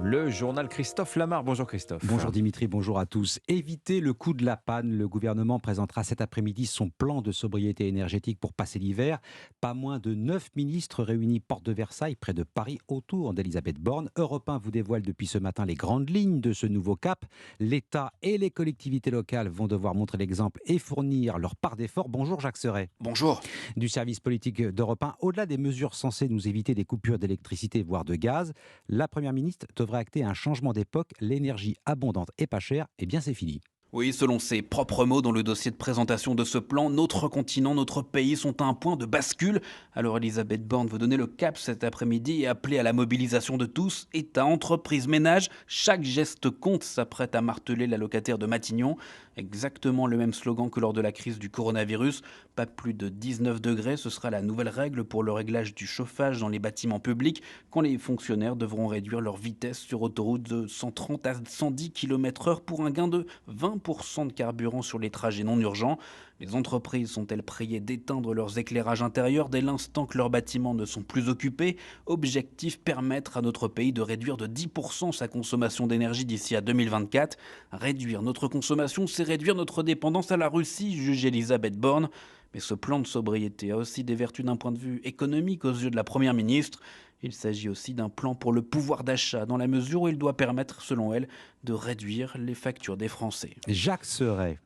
Le journal Christophe Lamar. Bonjour Christophe. Bonjour Dimitri, bonjour à tous. Éviter le coût de la panne, le gouvernement présentera cet après-midi son plan de sobriété énergétique pour passer l'hiver. Pas moins de 9 ministres réunis porte de Versailles, près de Paris, autour d'Elisabeth Borne. Europe 1 vous dévoile depuis ce matin les grandes lignes de ce nouveau cap. L'État et les collectivités locales vont devoir montrer l'exemple et fournir leur part d'effort. Bonjour Jacques Serret. Bonjour. Du service politique d'Europe 1, au-delà des mesures censées nous éviter des coupures d'électricité, voire de gaz, la Première ministre devrait acter un changement d'époque. L'énergie abondante et pas chère, eh bien c'est fini. Oui, selon ses propres mots dans le dossier de présentation de ce plan, notre continent, notre pays sont à un point de bascule. Alors Elisabeth Borne veut donner le cap cet après-midi et appeler à la mobilisation de tous, État, entreprises, ménages. Chaque geste compte, s'apprête à marteler la locataire de Matignon. Exactement le même slogan que lors de la crise du coronavirus. Pas plus de 19 degrés, ce sera la nouvelle règle pour le réglage du chauffage dans les bâtiments publics, quand les fonctionnaires devront réduire leur vitesse sur autoroute de 130 à 110 km/h pour un gain de 20% de carburant sur les trajets non urgents. Les entreprises sont-elles priées d'éteindre leurs éclairages intérieurs dès l'instant que leurs bâtiments ne sont plus occupés? Objectif, permettre à notre pays de réduire de 10% sa consommation d'énergie d'ici à 2024. Réduire notre consommation, c'est réduire notre dépendance à la Russie, juge Elisabeth Borne. Mais ce plan de sobriété a aussi des vertus d'un point de vue économique aux yeux de la Première ministre. Il s'agit aussi d'un plan pour le pouvoir d'achat, dans la mesure où il doit permettre, selon elle, de réduire les factures des Français. Jacques Serret.